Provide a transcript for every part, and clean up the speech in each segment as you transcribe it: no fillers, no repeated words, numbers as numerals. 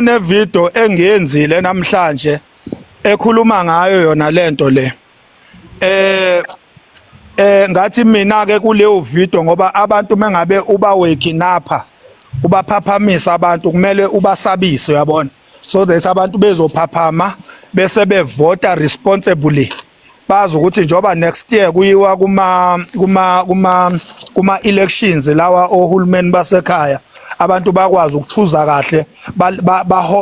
kunevideo engiyenzile namhlanje ekhuluma ngayo yona lento le. Ngathi mina ke kuleyo video ngoba abantu mengabe uba waking up ubaphaphamisa abantu kumele ubasabise uyabona, so that abantu bezophaphama bese bevota responsibly, bazi ukuthi njoba next year kuyiwa kuma elections lawa ohulumeni basekhaya abantu bakwazi ukuchuza kahle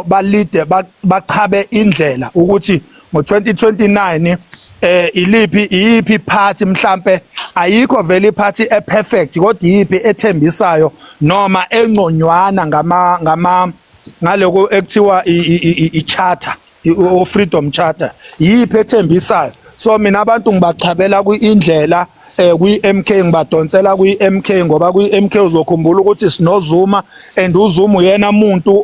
balide bachabe indlela ukuthi ngo2029 iyiphi party mhlambe ayikho vele party eperfect kodwa iyiphi ethembisayo noma engconywana ngaloko ekuthiwa i-charter o freedom charter yiphi ethembisayo. So mina abantu ngibachabela kuindlela kwi-MK ngibadonsela kwi-MK ngoba kwi-MK uzokhumbula ukuthi sinoZuma and uZuma uyena umuntu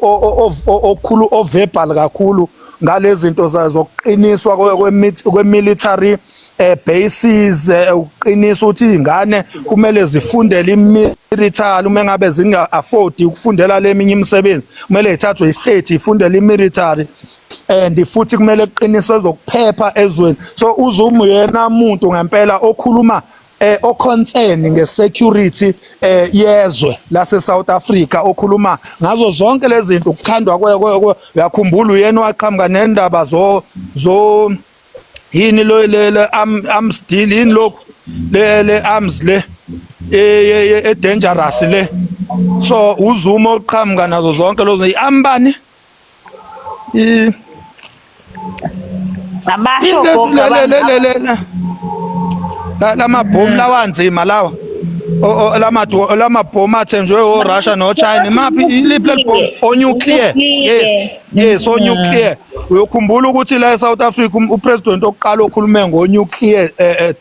okhulu overbal kakhulu ngalezi zinto zokuqiniswa kwe-military bases, uqinisa ukuthi izingane kumele zifundele i-military uma ngabe zinga-afford ukufundela leminye imisebenzi kumele ithathwe i-state ifundele i-military and futhi kumele kuqiniswe zokuphepha ezweni. So uZuma uyena umuntu ngempela okhuluma oconcern ngesecurity yezwe lase South Africa, okhuluma ngazo zonke lezi zinto ukukhandwa uyakhumbula uyena waqhamuka nendaba zo yini lo le arms deal yini lokho le arms le dangerous le. So uZuma oqhamuka nazo zonke lozo iambani Nabasho lamabhomu lawanzima lawa lamabhomu athenjwe o-Russia no-China maphi iliphi lelibhomu o-nuclear. Yes o-nuclear. Uyokhumbula ukuthi la eSouth Africa upresident oqala okhulume ngo-nuclear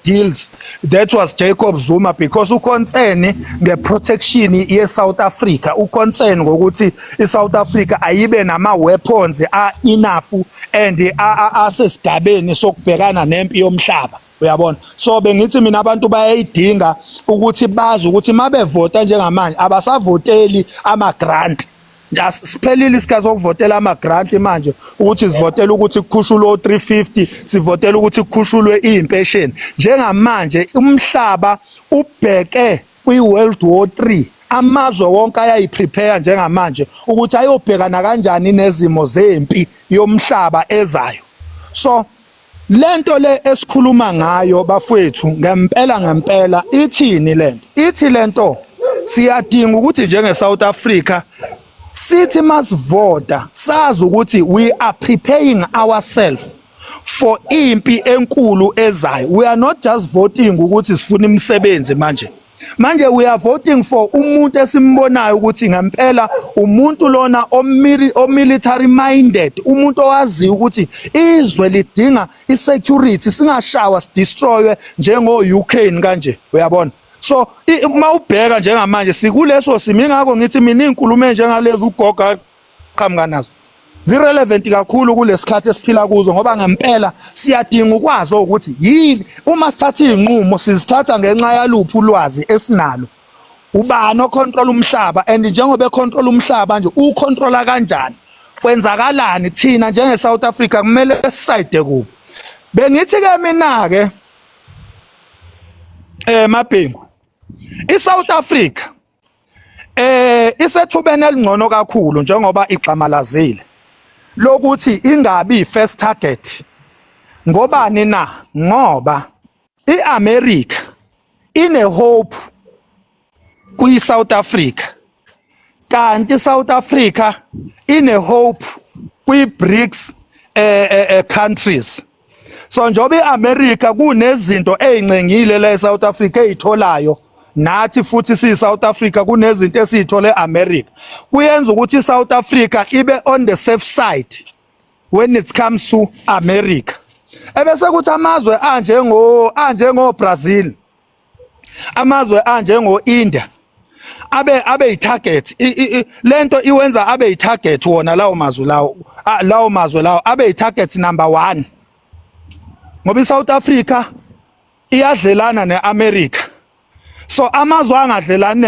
deals, that was Jacob Zuma, because uconcern ngeprotection ye-South Africa, uconcern ngokuthi iSouth Africa ayibe nama-weapons enough and asesigabeni sokubhekana nempi yomhlaba uyabona. So bengithi mina abantu bayayidinga ukuthi bazi ukuthi mabevota njengamanje abasavoteli ama-grant. Siphelile isikhathi sokuvotela ama-grant manje ukuthi sivotela ukuthi kukhushulwe o350 sivotela ukuthi kukhushulwe impesheni. Njengamanje umhlaba ubheke kwi-World War III, amazwe wonke ayayiprepare njengamanje ukuthi ayobhekana kanjani nezimo zempi yomhlaba ezayo. So lento le esikhuluma ngayo bafowethu ngempela ithini lento? Ithi lento siyadinga ukuthi njenge-South Africa sithi masivota sazi ukuthi we are preparing ourselves for impi enkulu ezayo. We are not just voting ukuthi sifuna imisebenzi manje we are voting for umuntu esimbonayo ukuthi ngempela umuntu lona o-military minded, umuntu owazi ukuthi izwe lidinga i-security, singashawa sidestroywe njengo-Ukraine kanje uyabona. So mawubheka njengamanje sikuleso simo, ingakho ngithi mina inkulumo njengalezi ugoga qhamuka nazo zirelevant kakhulu kulesikhathi esiphila kuzo, ngoba ngempela siyadinga ukwazi ukuthi yini uma sithatha izinqumo sizithatha ngenxa yaluphi ulwazi esinalo, ubani ocontrol umhlaba and njengoba econtrol umhlaba nje ucontrola kanjani, kwenzakalani thina njenge-South Africa kumele sisayide kubo. Bengithi ke mina ke Mabhengu, iSouth Africa isethubeni elingcono kakhulu njengoba igxamalazile lokuthi ingabi i-first target. Ngobani na? Ngoba iAmerica ine hope kwi-South Africa kanti iSouth Africa ine hope kwi-BRICS countries. So njoba iAmerica kunezinto ezincengile la eSouth Africa ezitholayo, nathi futhi siyi-South Africa kunezinto esizithole eAmerica, kuyenza ukuthi iSouth Africa ibe on the safe side when it comes to America. Ebese kuthi amazwe anjengo Brazil, amazwe anjengo India abe yi-target. Lento iwenza abe yi-target wona lawo mazwe lawo abe yi-target number 1, ngoba iSouth Africa iyadlelana ne-America. So amazwe angadlelani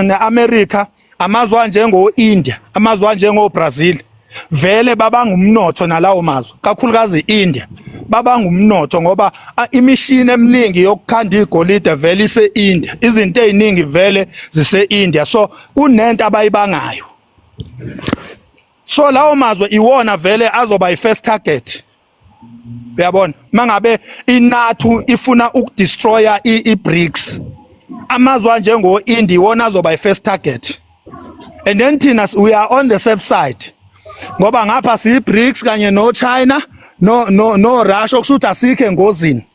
ne-America, amazwe anjengo India, amazwe anjengo Brazil, vele babangumnotho nalawo mazwe kakhulukazi India babangumnotho ngoba imishini eminingi yokukhanda igolide vele ise India, izinto eziningi vele zise India, so kunento abayibangayo. So lawo mazwe iwona vele azoba i-first target. Uyabona mangabe iNATO ifuna ukudestroya i-BRICS, amazwe anjengo India iwona azoba i-first target. And then thina we are on the safe side ngoba ngapha siyi-BRICS kanye no China no Russia okushuthi asikho engozini,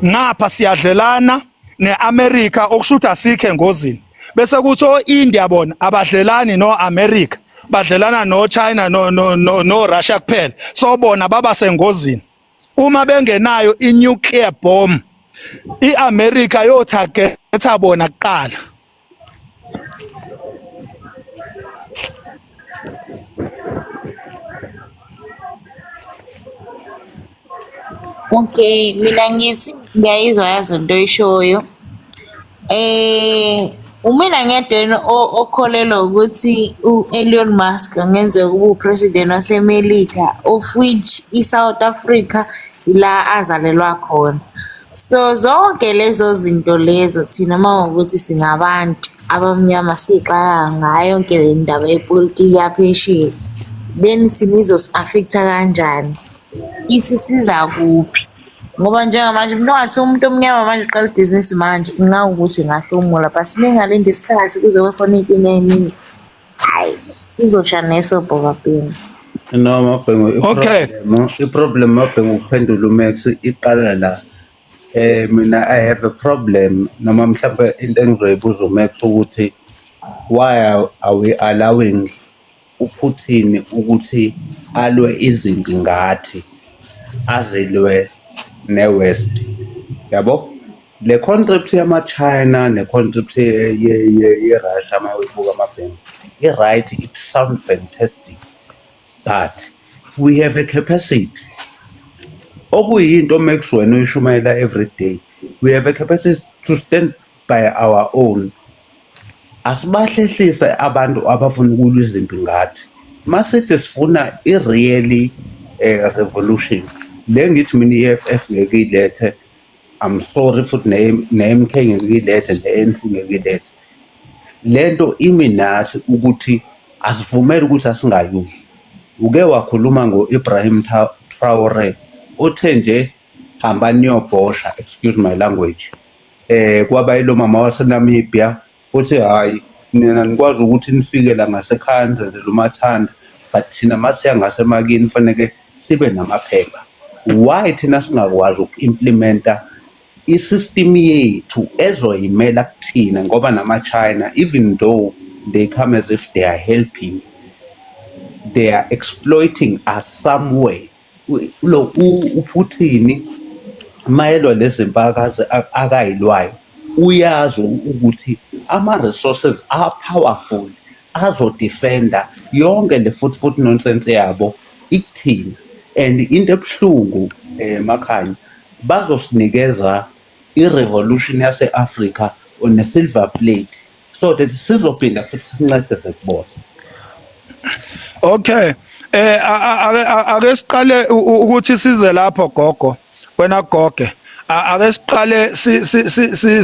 ngapha siyadlelana ne-America okushuthi asikho engozini, bese kuthi o-India bona abadlelani no-America, badlelana no China no Russia kuphela, so bona baba sengozini. Uma bengenayo i-nuclear bomb i-America yotargetha bona kuqala. Okay, mina ngithi ngiyayizwa yazo into oyishoyo. Umina ngedeni okholelwa ukuthi u-Elon Musk angenzeka kube upresident waseMelika, of which i-South Africa ila azalelwa khona. So zonke lezo zinto lezo thina mawukuthi singabantu abamnyama siqala ngayo yonke le ndaba yepolitiki yaphesheya, then thina izosi-affecta kanjani, isisiza kuphi? Ngoba njengamanje umuntu ongathi umuntu omnyama manje uqala ibhizinisi manje ngawukuthi ngahlomula, but bengalinde isikhathi kuzobe khona inkinga eningi, hayi izosha nesobho kapeni. No, Mabhengu, Okay, i-problem Mabhengu ukuphendula uMax iqala la. Mina I have a problem noma mhlawumbe into engizoyibuza uMax ukuthi why are we allowing uPutin ukuthi alwe izimpi ngathi azilwe ne-West, yabo? Le concept yama-China ne-concept ye-Russia mayibuka Mabhengu i-right, it sounds fantastic, but we have a capacity. Okuyinto Max wena uyishumayela every day. We have a capacity to stand by our own. Asibahlehlisa abantu abafuna ukulwa izimpi ngathi. Masithi sifuna i-really revolution. Le ngithi mina i-EFF ngeke ilethe. I'm sorry futhi ne-MK ngeke ilethe, ne-ANC ngeke ilethe. Lento iminathi ukuthi asivumele ukuthi asingayuzi. Uke wakhuluma ngo-Ibrahim Traore uthe nje hamba niyobhosha, excuse my language, kwaba yilo mama waseNamibia uthi hayi nina nikwazi ukuthi nifike la ngasekhaya nzenze lumathanda, but thina masiya ngasemakini faneke sibe namaphepha. Why thina singakwazi uku-implementa i-system yethu ezoyimela kuthina ngoba nama-China, even though they come as if they are helping, they are exploiting us somewhere. Lo uPutin mayelwa lezimpakazi akayilwayo uyazi ukuthi ama-resources are powerful azodefenda yonke le futhi nonsense yabo ikuthina. And into ebuhlungu Makhanya bazosinikeza i-revolution yase-Africa on a silver plate so that sizophinda futhi sincedise kubona. okay. Ake siqale ukuthi size lapho gogo, wena goge. Ake siqale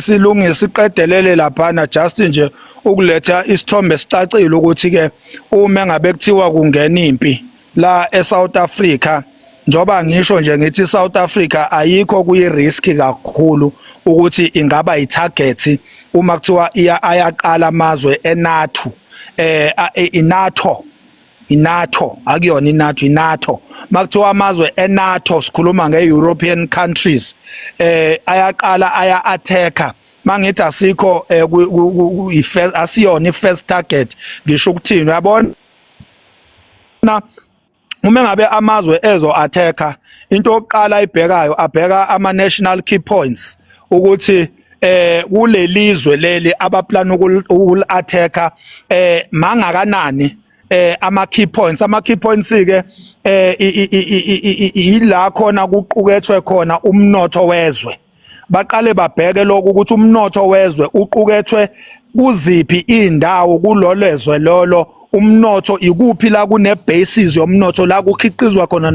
silungise siqedelele laphana just nje ukuletha isithombe sicacile ukuthi ke uma ngabe kuthiwa kungena impi la eSouth Africa, njoba ngisho nje ngithi South Africa ayikho kuyi-risk kakhulu ukuthi ingaba yi-target uma kuthiwa ayaqala amazwe eNATO, iNATO akuyona iNATO, iNATO makuthiwa amazwe eNATO sikhuluma nge-European countries ayaqala aya-attacker. Mangithi asikho asiyona i-first target, ngisho ukuthini uyabona uma ngabe amazwe ezo-attacker, into yokuqala ibhekayo abheka ama-national key points ukuthi kulelizwe leli abaplana ukul-attacker mangakanani ama-key points ke ila khona kuqukethwe khona umnotho wezwe. Baqale babheke lokho ukuthi umnotho wezwe uqukethwe kuziphi indawo kulolezwe lolo umnotho ikuphi la kune basis yomnotho la kukhiqizwa khona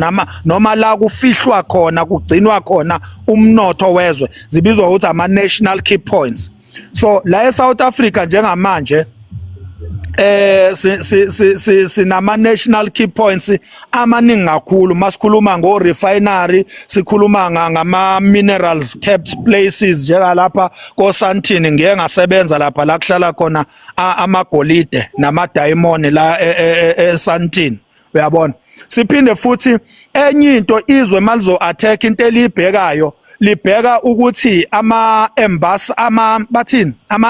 noma la kufihlwa khona kugcinwa khona umnotho wezwe zibizwa ukuthi ama national key points. So la eSouth Africa njengamanje sinama national key points amaningi kakhulu masikhuluma ngo refinery, sikhuluma ngama minerals kept places njengalapha ko Sandton ngeke ngasebenza lapha la kuhlala khona amagolide nama diamond la eSandton, uyabona. Siphinde futhi enye into izwe malizo attack into elibhekayo libheka ukuthi ama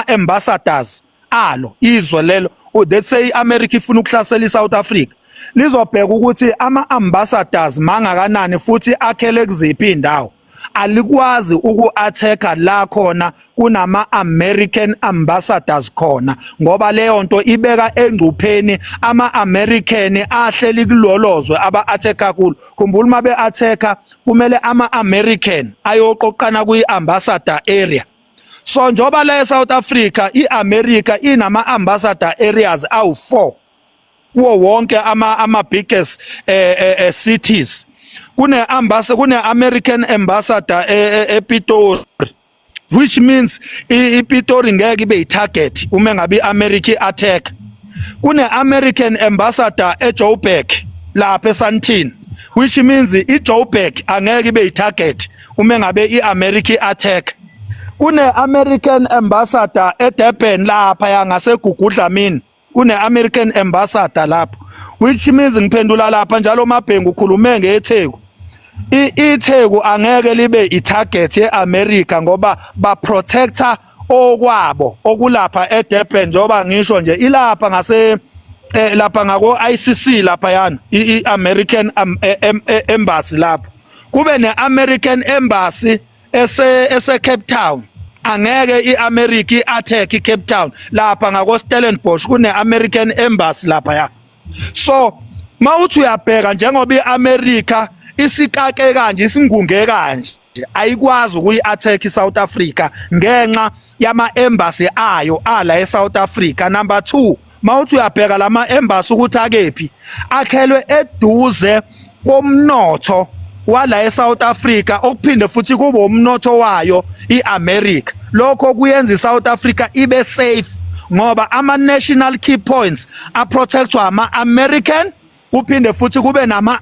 ambassadors alo izwe lelo let's say America ifuna ukuhlasela iSouth Africa lizobheka ukuthi ama ambassadors mangakanani futhi akhele kuziphi indawo alikwazi uku-attacka la khona kunama American ambassadors khona ngoba leyo nto ibeka engcupheni ama American ahleli kulolozwe aba-attacka kakhulu. Khumbula uma be-attacka kumele ama American ayoqoqana kwi-ambassador area. So njoba la eSouth Africa iAmerica inama ambassador areas awu4 kuwo wonke ama biggest cities. Kune American ambassador ePitori, which means iPitori ngeke ibe itarget uma ngabe iAmerica attack. Kune American ambassador eJoburg lapha eSandton, which means iJoburg angeke ibe itarget uma ngabe iAmerica attack. Kune American ambassador eDurban lapha yangaseGugudlamini, kune American ambassador lapho, which means ngiphendula lapha njalo Mabhengu ukhulume ngeTheku. iTheku angeke libe itarget yeAmerica ngoba ba protector okwabo okulapha eDurban njoba ngisho nje ilapha ngase lapha ngako ICC lapha yana iAmerican embassy lapho. Kube neAmerican embassy ese Cape Town, angeke iAmerica attack iCape Town lapha ngako Stellenbosch kune American embassy lapha ya. So mawuthi uyabheka njengoba iAmerica isikake kanje isingunge kanje ayikwazi ukuyi-attack iSouth Africa ngenxa yama embassy ayo ala eSouth Africa. Number 2, mawuthi uyabheka lama embassy ukuthi akephi akhelwe eduze komnotho wala eSouth Africa okuphinde futhi kube umnotho wayo iAmerica. Lokho kuyenza iSouth Africa ibe safe ngoba ama national key points aprotectwa ama American kuphinde futhi kube nama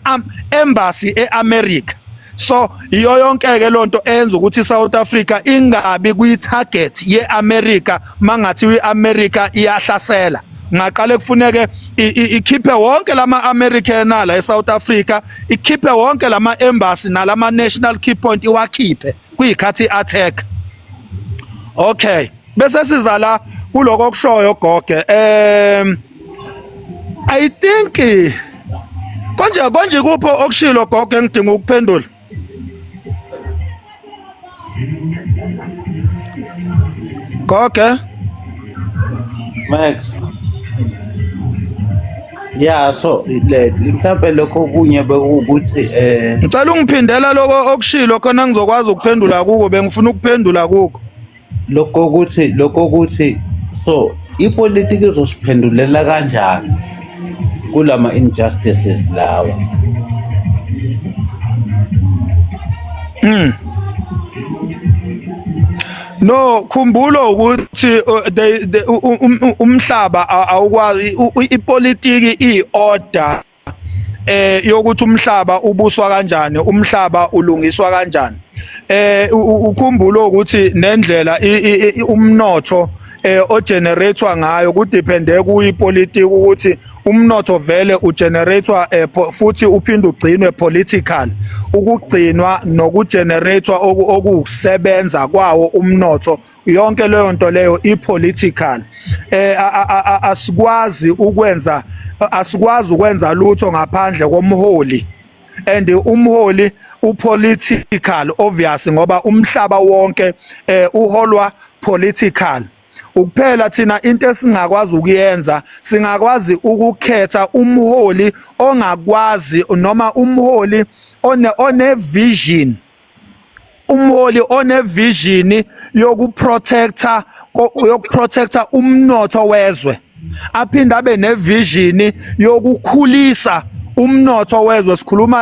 embassy eAmerica. So iyo yonke ke lonto enza ukuthi iSouth Africa ingabi kuyi-target yeAmerica mangathi iAmerica iyahlasela. Ngaqale kufuneke ikhiphe wonke lama American la eSouth Africa, ikhiphe wonke lama embassy nalama national key point iwakhiphe kuyikhathi attack. Okay, bese siza la kuloko kushoyo Goge. I think konje kupho okushilo Goge ngidinga ukuphendula. Goge Max. Yeah, so mhlawumbe lokho kunye bekuwukuthi ngicela ungiphindela lokho okushilo khona ngizokwazi ukuphendula kuko, bengifuna ukuphendula kuko. lokho ukuthi so ipolitiki izosiphendulela kanjani kulama injustices lawa. No, khumbulo ukuthi umhlaba awukwazi ipolitiki iorder yokuthi umhlaba ubuswa kanjani, umhlaba ulungiswa kanjani. Ukhumbulo ukuthi nendlela umnotho ogeneratewa ngayo kudepende kuyipolitiki ukuthi umnotho vele ugeneratewa futhi uphinde ugcinwe political, ukugcinwa nokugeneratewa okusebenza kwawo umnotho yonke leyo nto leyo ipolitical. Asikwazi ukwenza lutho ngaphandle komholi, and umholi upolitical obvious ngoba umhlaba wonke uholwa political. Ukuphela thina into esingakwazi ukuyenza, singakwazi ukukhetha umholi ongakwazi noma umholi one vision yokuprotecta umnotho wezwe. aphinde abe nevision yokukhulisa umnotho wezwe.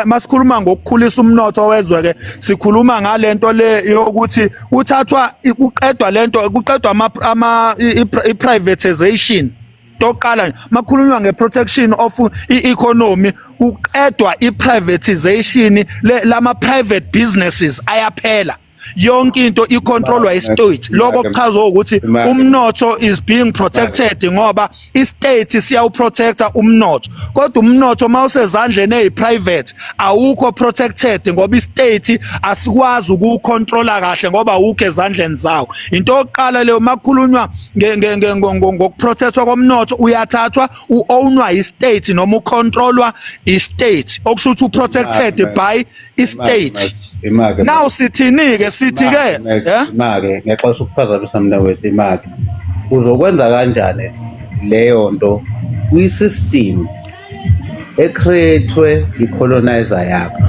Masikhuluma ngokukhulisa umnotho wezwe ke sikhuluma ngalento le yokuthi kuqedwa i-privatization. Toqala nje makhulunywa nge-protection of i-economy, kuqedwa i-privatization lama-private businesses ayaphela. Yonke into icontrolwa i-state. Lokho kuchaza ukuthi umnotho is being protected ngoba i-state siyawuprotecta umnotho. Kodwa umnotho mawusezandleni eyi-private awukho protected ngoba i-state asikwazi ukuwucontrola kahle ngoba awukho ezandleni zawo. Into yokuqala leyo makukhulunywa ngokuprotectwa komnotho uyathathwa u-ownwa i-state noma ucontrolwa i-state. Okusho ukuthi uprotected by i-state. Now sithini-ke sithi-ke imake ngexesha ukuphazamisa mina wethu imake uzokwenza kanjani leyo nto kwi-system ecreate i-colonizer yakho.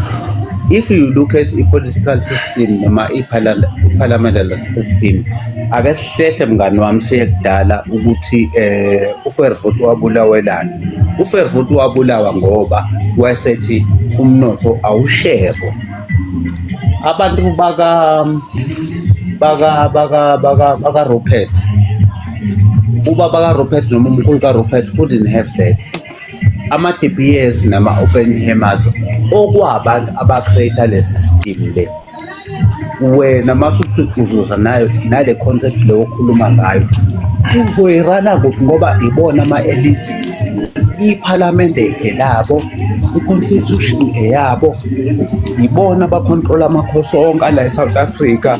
If you look at i-political system noma i-parliamentary system, ake sihlehle mngani wami siye kudala ukuthi uFervoet wabulawelana. uFervoet wabulawa ngoba wayesethi umnotho awushare. Abantu baka Rupert, ubaba kaRupert noma umkhulu kaRupert couldn't have that. Ama-DBS nama-Oppenheimers okwabantu abacreate le system le. Wena masuthi uzuza nayo nale concept le okhuluma ngayo uzoyirana kuphi ngoba ibona ama-elite, iParliament elabo, i-Constitution eyabo, ibona abacontrola amakhosi onke ala eSouth Africa,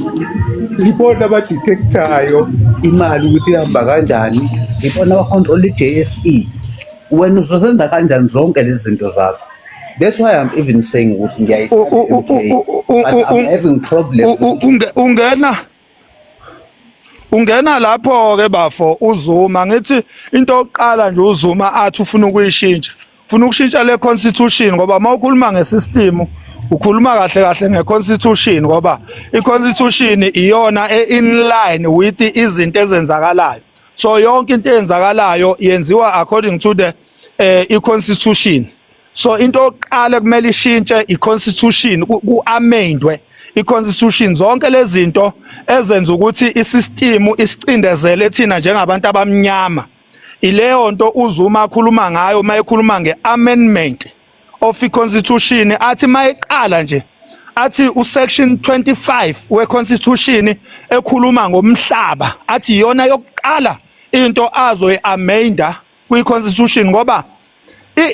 ibona abadetectayo imali ukuthi ihamba kanjani, ibona abacontrola i-JSE. Wena uzozenza kanjani zonke lezi zinto zakho? That's why I'm even saying ukuthi I'm having problem. Ungena lapho ke bafo uZuma ngithi into yokuqala nje uZuma athi ufuna ukuyishintsha. Ufuna ukushintsha le constitution ngoba mawukhuluma ngesystem ukhuluma kahle ngeconstitution ngoba iconstitution iyona in line with izinto ezenzakalayo. So yonke into eyenzakalayo yenziwa according to the i-constitution. So into yokuqala kumele ishintshe i-constitution ku-amendwe i-constitution zonke lezi zinto ezenza ukuthi isystem isicindezele thina njengabantu abamnyama. Ileyo nto uZuma akhuluma ngayo mayekhuluma nge-amendment of i-constitution athi mayeqala nje athi usection 25 we-constitution ekhuluma ngomhlaba athi iyona yokuqala into azoyi-amenda kwi-constitution ngoba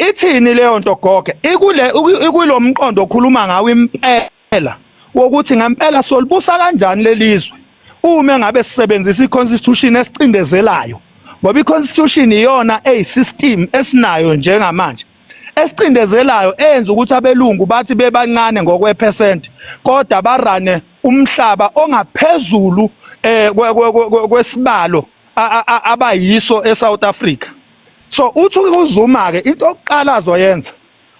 ithini leyo nto goge ikulo mqondo okhuluma ngawo impela wokuthi ngempela solibusa kanjani lelizwe uma ngabe sisebenzisa i-constitution esicindezelayo ngoba i-constitution iyona system esinayo njengamanje esicindezelayo eyenza ukuthi abelungu bathi bebancane ngokwe-percent kodwa barane umhlaba ongaphezulu kwesibalo abayiso eSouth Africa. So uthi uZuma ke into oqala azoyenza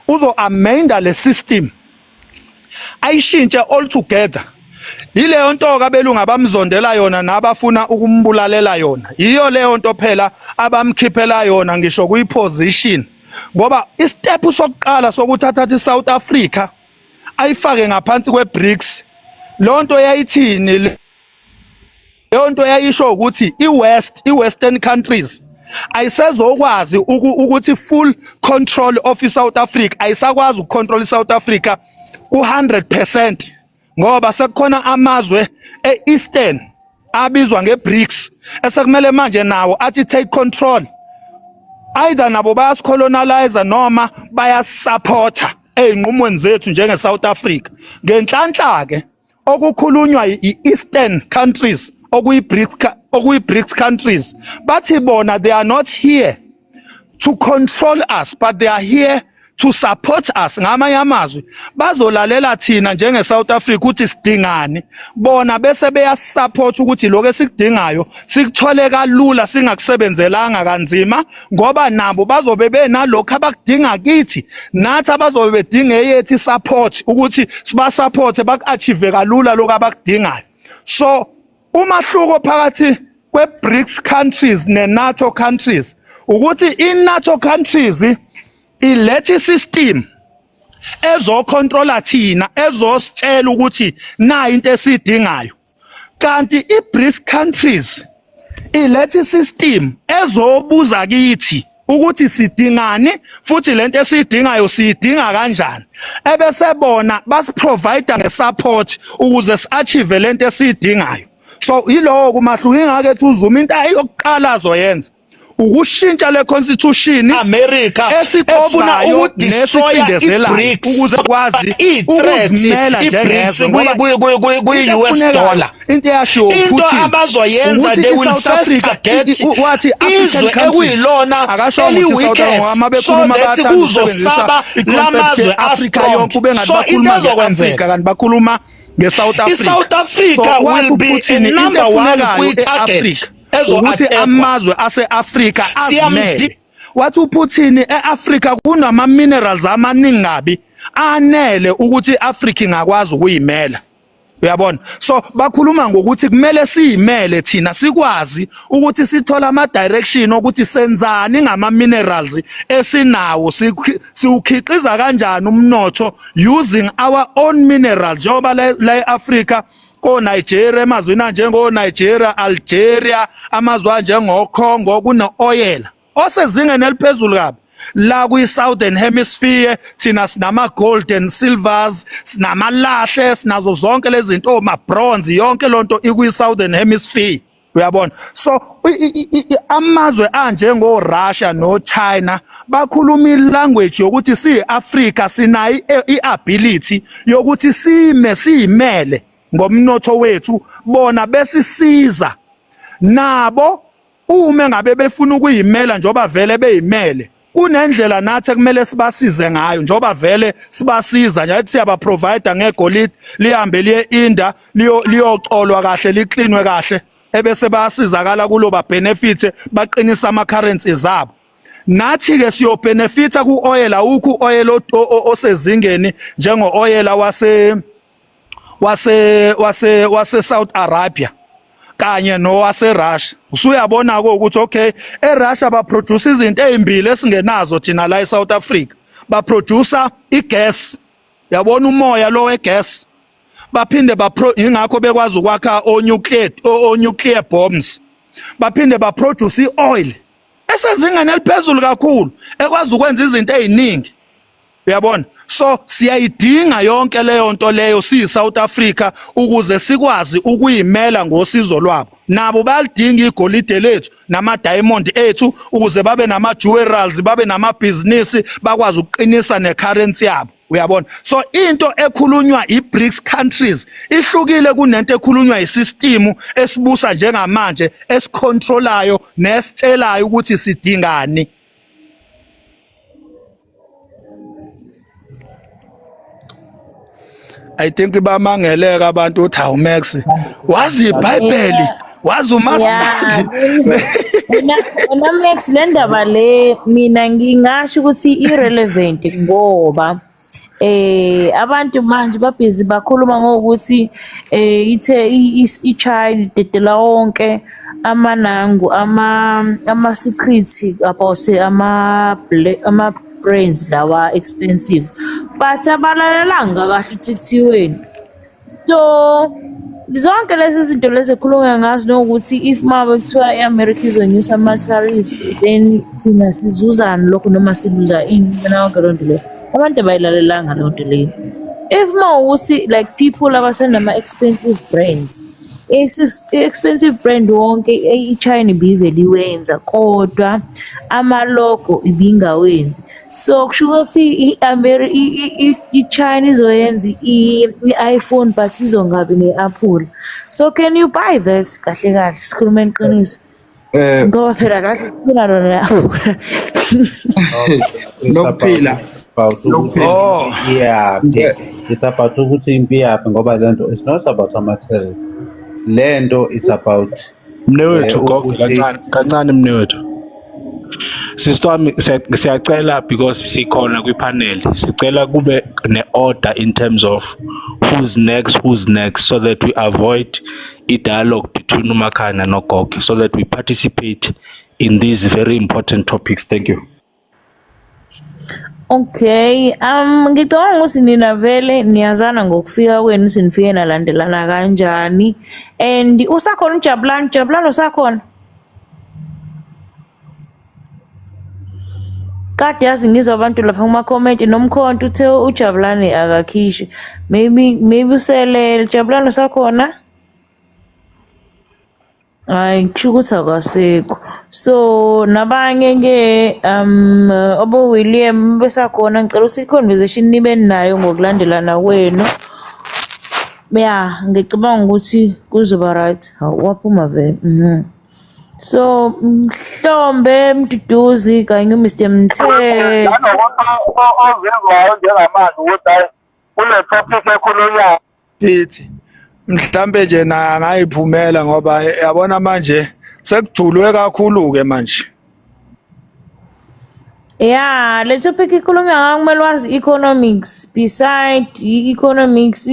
uzo-amenda le system ayishintshe all together. Yileyo nto kabelungu abamzondela yona nabafuna ukumbulalela yona. Yiyo leyo nto phela abamkhiphela yona ngisho kuyi-position. Ngoba istep sokuqala sokuthatha iSouth Africa ayifake ngaphansi kwe-BRICS. Lo nto yayithini? Leyo nto yayisho ukuthi i-Western countries ayisezokwazi ukuthi full control of iSouth Africa ayisakwazi ukucontrol iSouth Africa ku-100% ngoba sekukhona amazwe e-Eastern abizwa nge-BRICS esekumele manje nawo athi take control. Either nabo bayasicolonize noma bayasupporta ey'nqumweni zethu njenge-South Africa. Ngenhlanhla ke okukhulunywa i-Eastern countries okuyi-BRICS countries bathi bona they are not here to control us but they are here to support us. Ngamanye amazwi bazolalela thina njenge-South Africa ukuthi sidingani bona bese beyasupport ukuthi lokho esikudingayo sikuthole kalula singakusebenzelanga kanzima ngoba nabo bazobe benalokho abakudinga kithi nathi abazobe bedinga eyethu i-support ukuthi sibasupporte baku-achieve kalula lokho abakudingayo. So umahluko phakathi kwe-BRICS countries ne-NATO countries ukuthi i-NATO countries ilethe system ezocontrola thina ezositshela ukuthi na into esidingayo, kanti i-BRICS countries ilethe system ezobuza kithi ukuthi sidingani futhi lento esiyidingayo siyidinga kanjani, ebese bona basiprovide ngesupport ukuze si-achieve lento esiyidingayo. So yilowo kumahluko ingake ethi uZuma into ayokuqala azoyenza ukushintsha le constitution America efuna ukudestroya i-BRICS ukuze kwazi ukuzimela njengezwe kuyi-US dollar. into eyashiwo into abazoyenza they will first target izwe ekuyilona eli-weakest so that kuzosaba lamazwe a-strong. So into ezokwenzeka kanti bakhuluma nge-South Africa. i-South Africa will be a number one kwi-target ukuthi amazwe ase-Afrika azimele. Wathi uPutin e-Afrika kunama minerals amaningi kabi anele ukuthi i-Afrika ingakwazi ukuyimela. Uyabona? So bakhuluma ngokuthi kumele siyimele thina sikwazi ukuthi sithola ama direction ukuthi senzani ngama minerals esinawo, siukhiqiza kanjani umnotho using our own minerals njengoba la eAfrica ko Nigeria, emazweni njengo Nigeria, Algeria, amazwe njengoCongo kuno oil osezingeni eliphezulu kabi. La kwi-Southern Hemisphere thina sinama gold and silvers, sinamalahle, sinazo zonke lezi zinto, ma-bronze, yonke lonto ikwi-Southern Hemisphere. Uyabona? So amazwe anjengo Russia no China bakhuluma ilanguage yokuthi si-Africa sinayo i-ability yokuthi siyimele ngomnotho wethu, bona besisiza nabo uma ngabe befuna ukuyimela njoba vele beyimele. Kunendlela nathi kumele sibasize ngayo njoba vele sibasiza nje athi siyaba provider ngegolide lihambe liye India liyocolwa kahle liklinwe kahle ebese bayasizakala kulo ba benefit baqinisa ama currencies zabo. Nathi ke siyo benefita ku oil awukho oil osezingeni njengo oil wase South Arabia kanye no wase Russia. Usuyabona ko ukuthi okay eRussia ba produce izinto ezimbili esingenazo thina la eSouth Africa. Ba produce igas. Yabona umoya lo wegas. Baphinde ingakho bekwazi ukwakha o-nuclear bombs. Baphinde ba produce ioil esezingeni eliphezulu kakhulu ekwazi ukwenza izinto eziningi. Uyabona? So siyayidinga yonke leyo nto leyo siyi-South Africa ukuze sikwazi ukuyimela ngosizo lwabo. Nabo bayalidinga igolide lethu nama-diamond ethu ukuze babe nama-jewelries, babe namabhizinisi, bakwazi ukuqinisa ne-currency yabo. Uyabona? So into ekhulunywa i-BRICS countries ihlukile kunento ekhulunywa isystem esibusa njengamanje esicontrolayo nesitshelayo ukuthi sidingani. I think bamangeleka abantu uthi hawu Max wazi iBhayibheli wazi uMaskandi. Wena Max le ndaba le mina ngingasho ukuthi irrelevant ngoba abantu manje babhizi bakhuluma ngokuthi ithe i-China dedela wonke amanangu ama secrets about ama brains lawa expensive but abalalelanga kahle ukuthi kuthiweni. So zonke lezi zinto lezi ekhulunywa ngazo nokuthi if mabe kuthiwa i-America izonyusa ama-tariffs then thina sizuzani lokho noma siluza ini yonke lonto leyo. Abantu abayilalelanga lonto leyo. If mawukuthi like people abasenama-expensive brands, expensive brand wonke i-China ibivele iwenza kodwa amalogo ibingawenzi. So kusho ukuthi i-China izoyenza i-iPhone but izongabi ne-Apple. So can you buy that? Kahle kahle sikhuluma iqiniso. Ngoba phela kahle sifuna lona ne-Apple. Lokuphila. Yeah, it's about ukuthi impi yaphi ngoba lento it's not about ama-tariff. Lento it's about mnewethu gogo kancane mnewethu. Sisitwami siyacela because sikhona kwipanel sicela kube ne-order in terms of who's next so that we avoid i-dialogue between uMakhanya noGogo so that we participate in these very important topics. Thank you. Okay, ngicabanga ukuthi nina vele niyazana ngokufika kwenu sinifike nalandelana kanjani. And usakhona uJabulani? Jabulani usakhona? Kade yazi ngizwa abantu lapha kuma-comment nomkhonto uthe uJabulani akakhishi. Maybe uselele. Jabulani usakhona? Hayi kusho ukuthi akasekho. So nabanye-ke obo-William besakhona ngicela ukuthi i-conversation nibe nayo ngokulandelana kwenu. Ya ngicabanga ukuthi kuzoba right. Hawu waphuma vele. So Mhlombe Mduduzi kanye uMr Mthetho. ozizwayo njengamanje ukuthi hayi kule topic ekhulunywayo Fithi mhlambe nje na ngayiphumela ngoba yabona manje sekujulwe kakhulu ke manje. Yeah, le topic ikhulunywa ngakumele wazi economics. Beside economics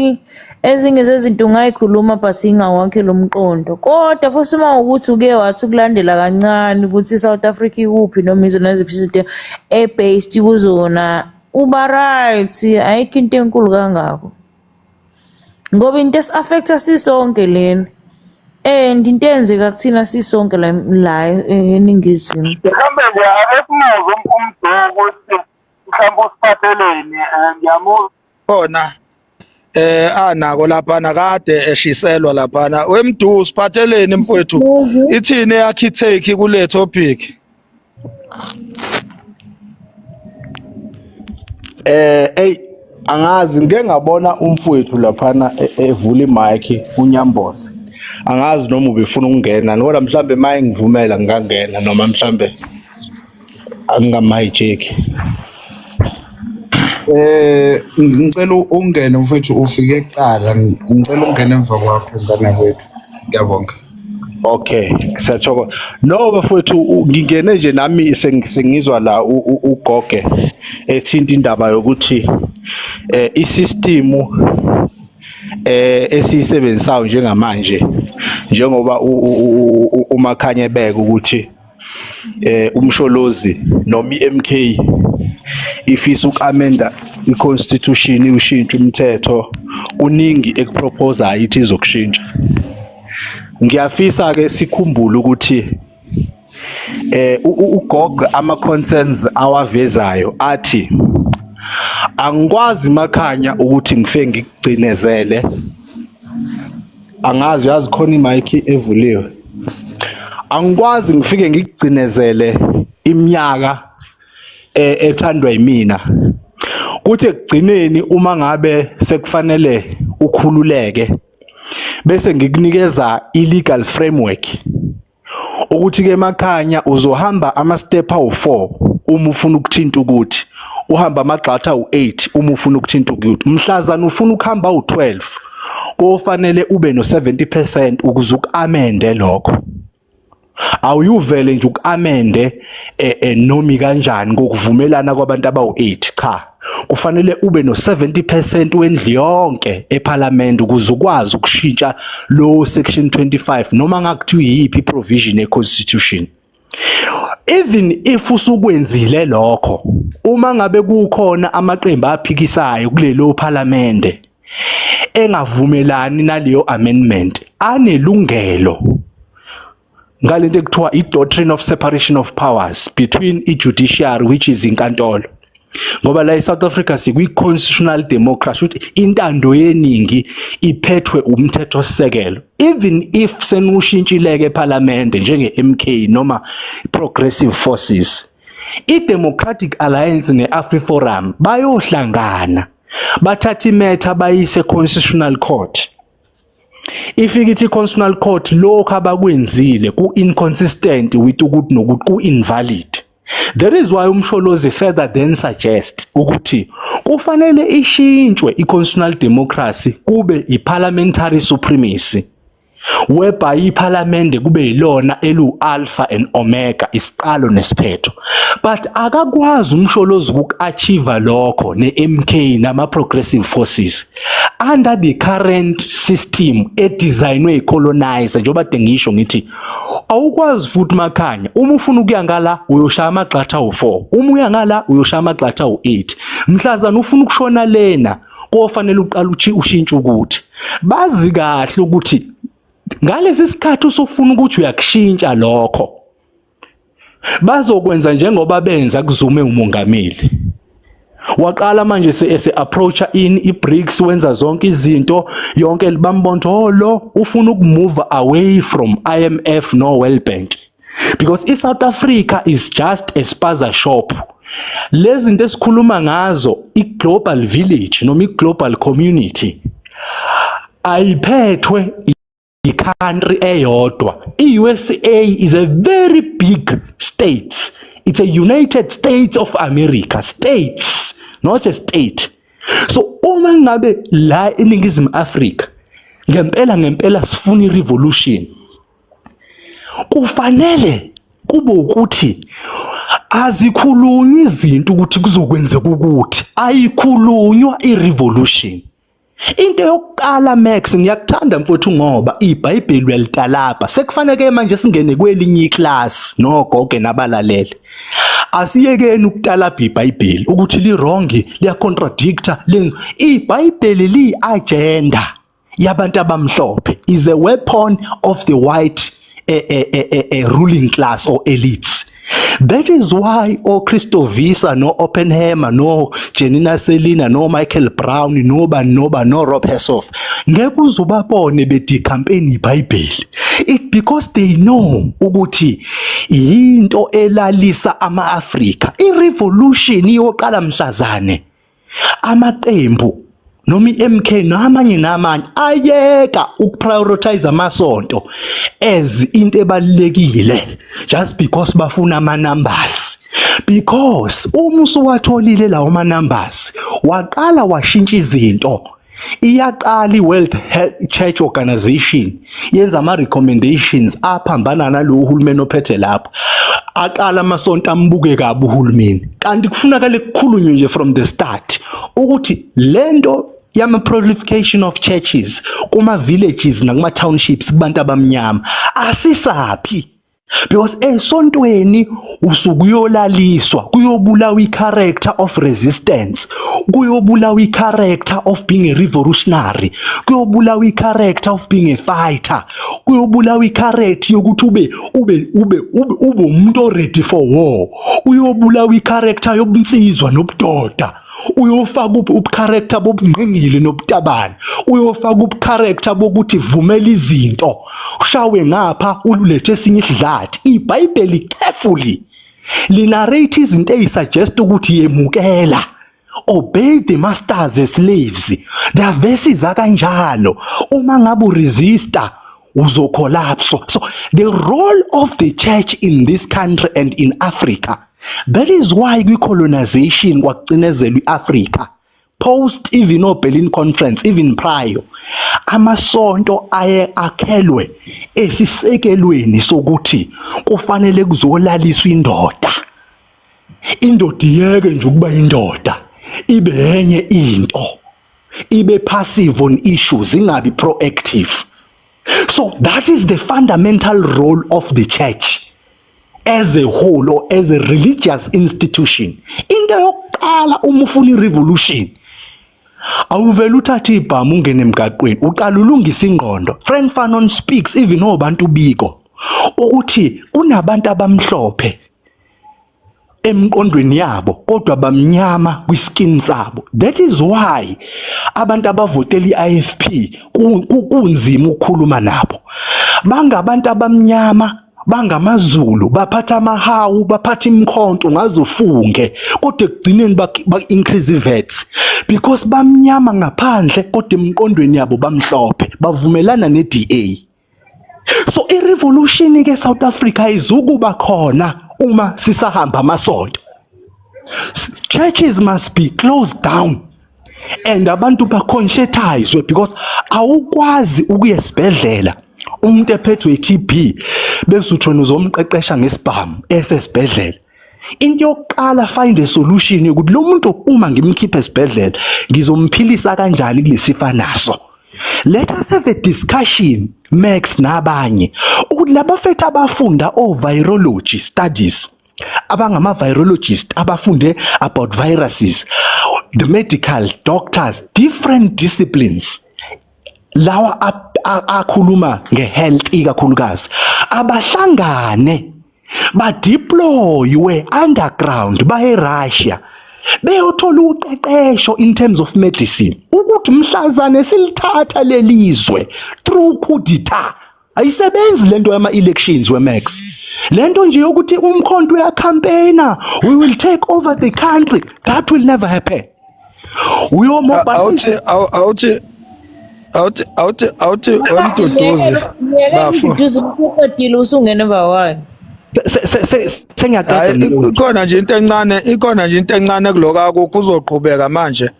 ezinye zezinto ungayikhuluma but ingawakhe lo mqondo. Kodwa futhi uma ukuthi uke wathi ukulandela kancane ukuthi iSouth Africa ikuphi noma izona eziphi izinto based kuzona uba right ayikho into enkulu kangako. Ngoba into esi-affecta sisonke lena and into eyenzeka kuthina sisonke la eNingizimu. mhlawumbe nje akesimuze umduku ukuthi mhlawumbe usiphatheleni ngiyamuzwa Khona anako laphana kade eshiselwa laphana. Wemdu siphatheleni mfowethu. Ithini yakhe take kule topic? Angazi ngeke ngabona umfowethu laphana evula imic uNyamboza. Angazi noma ubefuna ukungena ngoba mhlambe maye ngivumela ngingangena noma mhlambe angingamahijack. Ngicela ungene mfethu ufike eqala ngicela ungene emva kwakho ngane kwethu ngiyabonga. Okay, siyathokoza. No bafowethu ngingene nje nami sengizwa la ugoge ethinta indaba yokuthi isystem esiyisebenzisayo njengamanje njengoba uMakhanye beka ukuthi umsholozi noma iMK ifisa ukamenda iconstitution ushintsha umthetho uningi ekuproposayo ithi izokushintsha. Ngiyafisa ke sikhumbule ukuthi ugogo ama concerns awavezayo athi angikwazi Makhanya ukuthi ngifike ngigcinezele. Angazi yazi khona imic evuliwe. Angikwazi ngifike ngigcinezele iminyaka ethandwa yimina. Kuthi ekugcineni uma ngabe sekufanele ukhululeke bese ngikunikeza illegal framework ukuthi ke Makhanya uzohamba ama step awu4 uma ufuna ukuthinta ukuthi uhamba amagxatha awu8 uma ufuna ukuthinta ukuthi mhlazana ufuna ukuhamba awu12 kofanele ube no70% ukuze ukamende lokho. Awuyuvele nje ukamende nomi kanjani ngokuvumelana kwabantu abawu8 cha kufanele ube no70% wendlu yonke eParliament ukuze ukwazi ukushintsha lo section 25 noma ngakuthiwa yipi provision eConstitution. Even if usukwenzile lokho uma ngabe kukhona amaqembu aphikisayo kulelo Parliament engavumelani naleyo amendment anelungelo ngalento ekuthiwa i-doctrine of separation of powers between i-judiciary which is inkantolo ngoba la eSouth Africa sikwi-constitutional democracy ukuthi intando yeningi iphethwe umthethosisekelo. Even if senushintshileke eParliament njenge-MK noma progressive forces i-Democratic Alliance ne-AfriForum bayohlangana bathatha imetha bayise Constitutional Court. Ifike ithi Constitutional Court lokho abakwenzile ku-inconsistent with ukuthi nokuthi ku-invalid. There is why umsholozi further than suggest ukuthi kufanele ishintshwe i-constitutional democracy kube i-parliamentary supremacy whereby iParliament kube yilona elu-alpha and omega isiqalo nesiphetho. But akakwazi umsholozi uku-achieve lokho ne-MK nama-progressive forces under the current system edesignwe colonizer njengoba dengisho ngithi awukwazi futhi makhanya uma ufuna ukuya ngala uyoshaya amagxatha u4 uma uya ngala uyoshaya amagxatha u8 mhlazana ufuna ukushona lena kofanele uqala ushintshe ukuthi bazi kahle ukuthi ngalesi sikhathi usufuna ukuthi uyakushintsha lokho bazokwenza njengoba benza kuzume umongameli waqala manje ese-approacha i-BRICS wenza zonke izinto yonke libambondolo ufuna ukumove away from IMF no World Bank because i-South Africa is just a spaza shop. Lezi zinto esikhuluma ngazo i-global village noma i-global community ayiphethwe i-country eyodwa. I-USA is a very big state. It's a United States of America. States, not a state. So uma ngabe la eNingizimu Afrika ngempela sifuna i-revolution, kufanele kube ukuthi azikhulunywa izinto ukuthi kuzokwenzeka ukuthi ayikhulunywa i-revolution. Into yokuqala Max ngiyakuthanda mfowethu ngoba iBhayibheli uyalitalapha sekufanele manje singene kwelinye iclass nogogo nabalalele asiyekeni ukutalapha iBhayibheli ukuthi li wrong liya contradicta iBhayibheli li agenda yabantu abamhlophe is a weapon of the white ruling class or elites. That is why Christo Visa, no Oppenheimer, no Janina Selina, no Michael Brown, no Rob Hessoff. Ngekuzubabone beti campaign iBhayibheli. It because they know ukuthi into elalisa ama-Afrika. I-revolution iyoqala mhlazane. Amaqembu noma i-MK namanye ayeka ukuprioritize amasonto as into ebalekile just because bafuna ama-numbers. Because uma usuwatholile lawo ma-numbers waqala washintsha izinto. Iyaqala i-World Church Organization yenza ama-recommendations aphambana nalo uhulumeni ophethe lapho. Aqala amasonto ambuke kabi uhulumeni. Kanti kufunakala kukhulunywe nje from the start ukuthi lento yama-proliferation of churches kuma-villages nakuma-townships kubantu abamnyama asisaphi because esontweni usukuyolaliswa kuyobulawa i-character of resistance, kuyobulawa i-character of being a revolutionary, kuyobulawa i-character of being a fighter, kuyobulawa i-character yokuthi ube umuntu ready for war, uyobulawa i-character yobunsizwa nobudoda, uyofaka ubu-character bobungqingili nobutabane, uyofaka ubu-character bokuthi vumela izinto ushawe ngapha ulethe esinye isidlathi. iBhayibheli carefully linarrate izinto eyisuggest ukuthi yemukela, obey the masters as slaves. There are verses akanjalo uma ngabe uresista uzocollapse. So the role of the church in this country and in Africa, that is why kwi-colonization kwakucinezelwa i-Africa post even Berlin Conference, even prior, amasonto aye akhelwe esisekelweni sokuthi kufanele kuzolaliswa indoda iyeke nje ukuba indoda ibe enye into, ibe passive on issues, ingabi proactive. So that is the fundamental role of the church as a whole or as a religious institution. Into yokuqala uma ufuna i-revolution awuvela uthathe ibhamu ungene emgaqweni uqala ulungisa ingqondo. Frank Fanon speaks even obantu biko ukuthi kunabantu abamhlophe emqondweni yabo kodwa bamnyama kwiskin sabo. That is why abantu abavotela i-IFP kunzima ukukhuluma nabo. Bangabantu abamnyama, bangamaZulu, baphatha amahawu, baphatha imkhonto ngazofunge kodwa ekugcineni ba-increase i-VAT because bamnyama ngaphandle kodwa emqondweni yabo bamhlophe, bavumelana ne-DA. So i-revolution ke South Africa izukuba khona uma sisahamba amasonto. Churches must be closed down and abantu ba-conscientizwe because awukwazi ukuya esibhedlela umuntu ephethwe i-TB bese uthona uzomqeqesha ngesibhamu esesibhedlela. into yokuqala find a solution yokuthi lo muntu uma ngimkhiphe esibhedlela ngizomphilisa kanjani kulesifa naso. Let us have a discussion Max nabanye ukuthi labafethu abafunda virology studies abangama-virologist abafunde about viruses, the medical doctors, different disciplines lawa akhuluma nge-health ikakhulukazi abahlangane badeploywe underground baye Russia beyothola uqeqesho in terms of medicine ukuthi mhlazane silithatha lelizwe through coup d'etat. Ayisebenzi lento yama-elections we-Max. Lento nje yokuthi umkhonto uyacampaigna, we will take over the country, that will never happen. Awuthi Mduduzi uqedile usungene bawayo. Ikhona nje into encane kuloka kuzoqhubeka manje.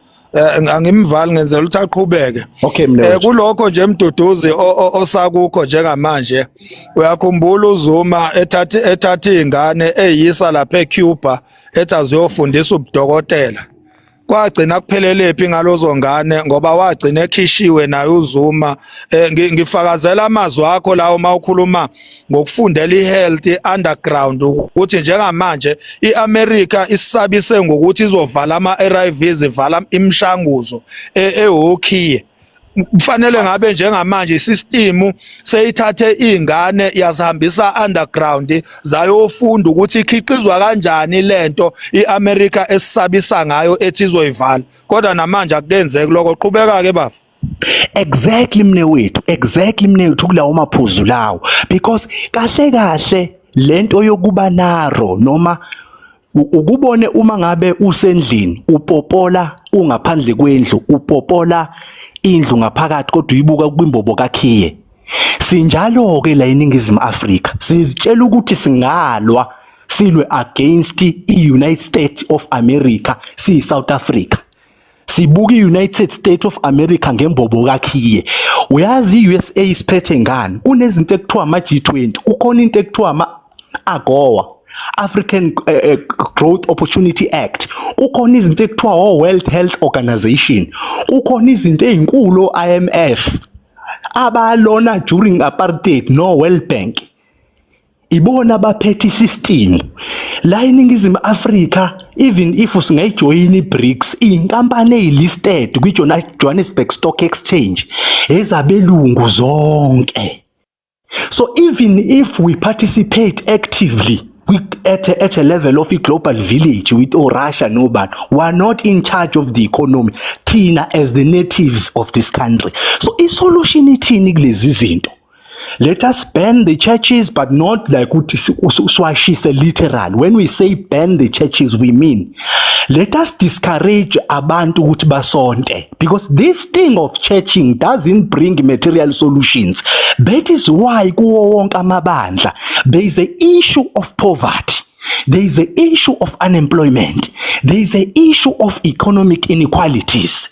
Angimvali ngenzela ukuthi aqhubeke. Okay mna. Kulokho nje Mduduzi osakukho njengamanje uyakhumbula uZuma ethatha ingane eyisa lapha eCuba ethi aziyofundisa ubudokotela. Kwagcina kuphelele ngalozo ngane ngoba wagcina ekhishiwe naye uZuma. Ngifakazela amazwi akho lawo mawukhuluma ngokufundela ihealth underground ukuthi njengamanje iAmerica isabise ngokuthi izovala ama-ARVs ivala imishanguzo ehokhiye. Kufanele ngabe njengamanje isystem seyithathe ingane yazihambisa underground zayofunda ukuthi ikhiqizwa kanjani lento iAmerica esisabisa ngayo ethi izoyivala. Kodwa namanje akenzeki lokho, qhubeka ke bafu. Exactly mnewethu kulawo maphuzu lawo because kahle lento yokuba naro noma ukubone uma ngabe usendlini upopola ungaphandle kwendlu upopola indlu ngaphakathi kodwa uyibuka kwimbobo kakhiye. Sinjalo ke la eNingizimu Afrika sizitshela ukuthi singalwa silwe against i-United States of America South Africa. Sibuka i-United States of America ngembobo kakhiye. Uyazi i-USA isiphethe ngani? Kunezinto ekuthiwa ama-G20, kukhona into ekuthiwa ama-AGOA, African Growth Opportunity Act, kukhona izinto ekuthiwa World Health Organization, kukhona izinto ezinkulu IMF abalona during apartheid no World Bank. Ibona baphethe system la eNingizimu Afrika. Even if usingayijoyina iBRICS, inkampani ezilisted kwi-Johannesburg Stock Exchange ezabelungu zonke. So even if we participate actively at a level of a global village with Russia nobody, we are not in charge of the economy thina as the natives of this country. So isolution ithini kulezi zinto? Let us ban the churches, but not like swashise literal. When we say ban the churches, we mean let us discourage abantu ukuthi basonte, because this thing of churching doesn't bring material solutions. That is why kuwo wonke amabandla there is an issue of poverty. There is an issue of unemployment. There is an issue of economic inequalities.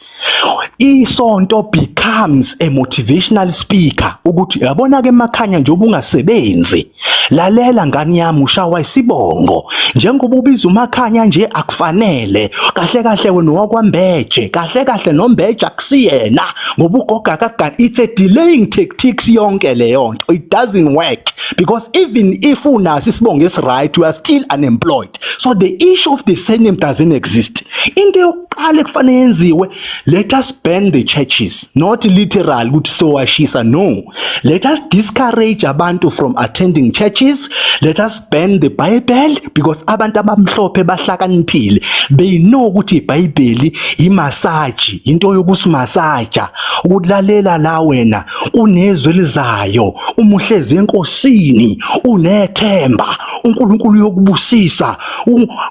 Isonto becomes a motivational speaker ukuthi yabona ke emakhanya nje ubungasebenzi, lalela ngani yami ushawa isibongo, njengoba ubiza umakhanya nje akufanele, kahle wena wakwaMbeje, kahle noMbeje akusiyena ngoba ugoga kagani. It's a delaying tactics yonke leyo nto. It doesn't work because even if unasi isibongo is right, you are still unemployed. So the issue of the surname doesn't exist. Into yokuqala kufanele yenziwe, let us ban the churches, not literal ukuthi sowashisa. No, let us discourage abantu from attending churches. Let us ban the Bible because abantu abamhlophe bahlakaniphile, they know ukuthi iBhayibheli imassage, into yokusimasaja, ukulalela la wena unezwe lizayo, umuhlezi enkosini, unethemba, uNkulunkulu yokubusisa,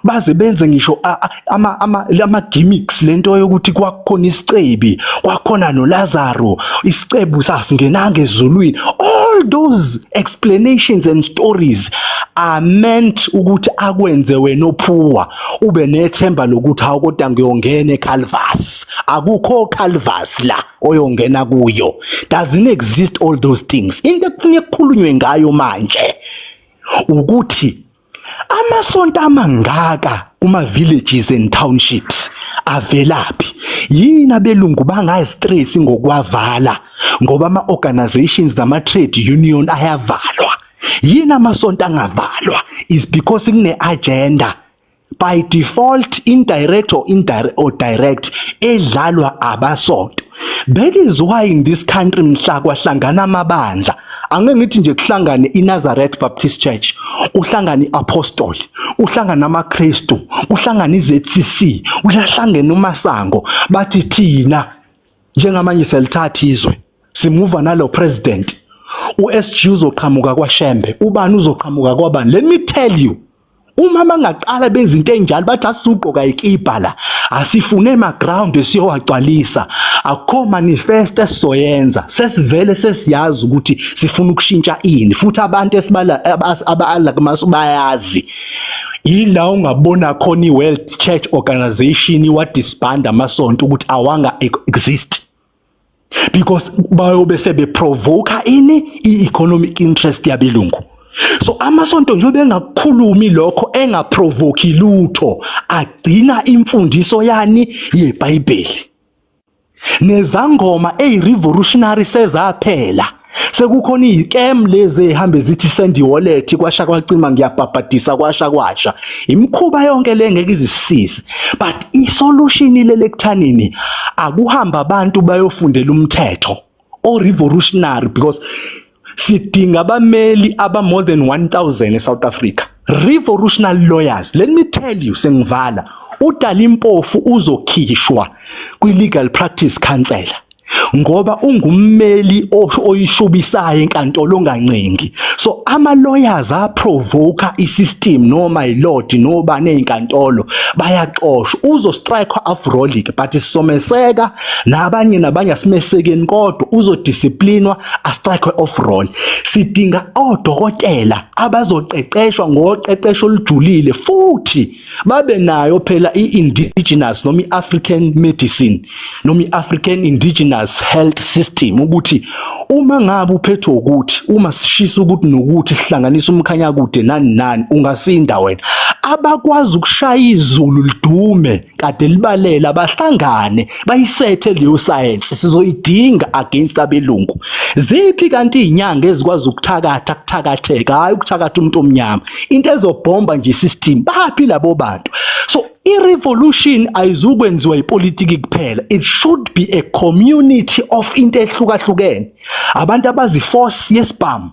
baze benze ngisho ama gimmicks, lento yokuthi kwakhona isicebi, kwakhona noLazaro, isicebu sasingenanga ezulwini. All those explanations and stories are meant ukuthi akwenze wena ophuwa ube nethemba lokuthi hawu kodwa ngiyongena eCalvas. Akukho Calvas la oyongena kuyo. Doesn't exist all those things. Into ekufuneka kukhulunywe ngayo manje ukuthi Amasonto amangaka kuma villages and townships avelaphi? Yini abelungu bangayistress ngokwavala ngoba ama organizations nama trade union ayavalwa? Yini amasonto angavalwa? Is because kune agenda by default, indirect or direct, edlalwa abasonto. That is why in this country mhla kwahlangana amabandla, angeke ngithi nje kuhlangane iNazareth Baptist Church, uhlangane iApostoli, uhlangane amaKristu, uhlangane iZCC, uyahlangene uMasango, bathi thina njengamanje selithatha izwe, simuva nalo president, uSG uzoqhamuka kwaShembe, ubani uzoqhamuka kwabani? Let me tell you, uma bangaqala benza into enjalo bathi asugqoka ikipa la, asifune ema-ground siyowagcwalisa, akho manifesto esizoyenza, sesivele sesiyazi ukuthi sifuna ukushintsha ini, futhi abantu abala bayazi. Yila ungabona khona i-World Church Organization wadisbanda amasonto ukuthi awanga exist, because bayobe sebeprovoka ini i-economic interest yabelungu. So amasonto njengoba engakhulumi lokho, engaprovoki lutho, agcina imfundiso yani yeBhayibheli. Nezangoma revolutionary sezaphela, sekukhona izicam lezi ehambe zithi send wallet kwasha kwacima ngiyabhabhadisa kwasha, imikhuba yonke le ngeke izisisize. But isolution lele kuthanini akuhamba abantu bayofundela umthetho o revolutionary, because sidinga abameli aba more than 1000 eSouth Africa, revolutionary lawyers. Let me tell you, sengivala, uDalimpofu uzokhishwa kwi-legal practice council ngoba ungummeli oyishubisayo enkantolo ongancengi. So ama-lawyers aprovoka i-system noma ilodi noba neyinkantolo bayaxoshwa, uzostrikewa afrolic, but sisomeseka nabanye asimesekeni, kodwa uzodisciplinwa astrikewe off-roll. Sidinga odokotela abazoqeqeshwa ngoqeqesho olujulile futhi babe nayo phela i-indigenous noma i-African medicine noma i-African indigenous health system, ukuthi uma ngabe uphethwe ukuthi, uma sishisa ukuthi nokuthi sihlanganisa umkhanya kude nani ungasinda wena. Abakwazi ukushaya izulu lidume kade libalela abahlangane bayisethe leyo science sizoyidinga against abelungu. Ziphi kanti izinyanga ezikwazi kuthakatheka, hayi ukuthakatha umuntu omnyama, into ezobhomba nje isystem? Baphi labo bantu? So i-revolution ayizukwenziwa ipolitiki kuphela, it should be a community of into ehlukahlukene. Abantu abazi-force yesibhamu,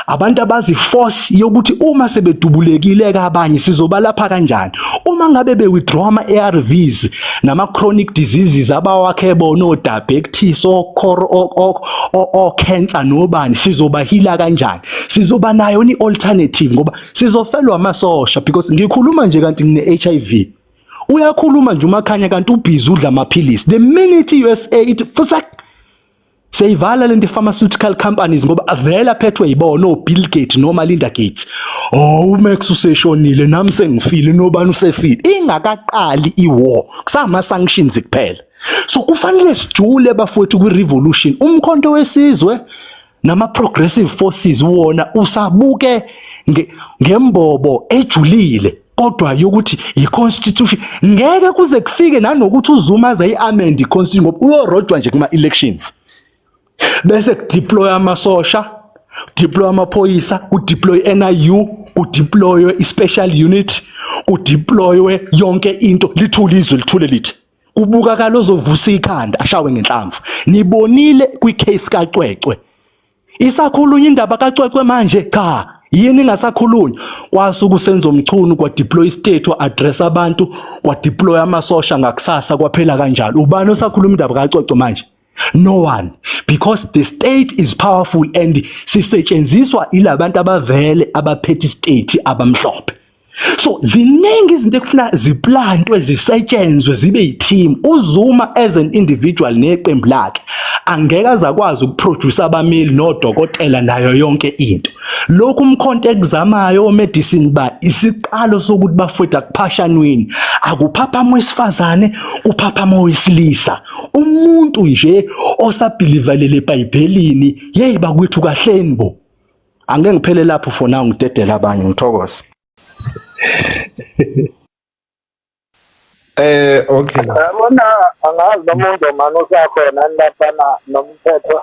abantu abazi-force yokuthi uma sebedubulekile abanye sizobalapha kanjani. Uma ngabe be-withdraw ama-ARVs nama-chronic diseases abawakhe bona o-diabetes, o-cancer nobani, sizobahila kanjani? Sizoba nayo ni-alternative ngoba sizofelwa amasosha, because ngikhuluma nje kanti ngine-HIV, uyakhuluma nje umakhanya kanti ubhizi udla amaphilisi. The minute i-USA ithi fusak, seyivala lento pharmaceutical companies ngoba vele aphethwe yibona oBill Gates noma Linda Gates. uMax useshonile, nami sengifile, nobani usefile. Ingakaqali iwar, kusama-sanctions kuphela. So kufanele sijule bafowethu kwi-revolution. Umkhonto wesizwe nama-progressive forces wona usabuke ngembobo ejulile, kodwa yokuthi i-constitution ngeke kuze kufike nanokuthi uZuma azayi-amend i-constitution ngoba uyorojwa nje kuma-elections. Bese kudeploy amasosha, deploy amaphoyisa, kudeploy NIU, kudeploy i-special unit, kudeploy yonke into, lithule izwe lithule lithi. Kubuka kalo ozovusa ikhanda ashawe ngenhlamvu. Nibonile kwi-case kaCwecwe. Isakhulunywa indaba kaCwecwe manje? Cha. Yini ingasakhulunywa? Kwasuka usenzo umchunu kwa deploy state wa address abantu, kwa deploy amasosha ngakusasa kwaphela kanjalo. Ubani osakhuluma indaba kaCwecwe manje? No one, because the state is powerful and sisetshenziswa ilabantu abavele abaphethe state abamhlophe. So ziningi izinto ekufuna ziplantwe zisetshenzwe zibe yi-team. uZuma as an individual neqembu lakhe angeke azakwazi ukuproduce abameli nodokotela nayo yonke into. Lokhu umkhonto ekuzamayo medicine ba isiqalo sokuthi bafowethu akuphashanweni, akuphaphama wesifazane, kuphaphama wesilisa. Umuntu nje osabhilivalele eBhayibhelini, yeyi bakwethu kahleni bo. Angeke ngiphele lapho for now, ngidedela abanye, ngithokoze. Okay. Yabona angazi noma uzomane usakhona lapha nomthetho.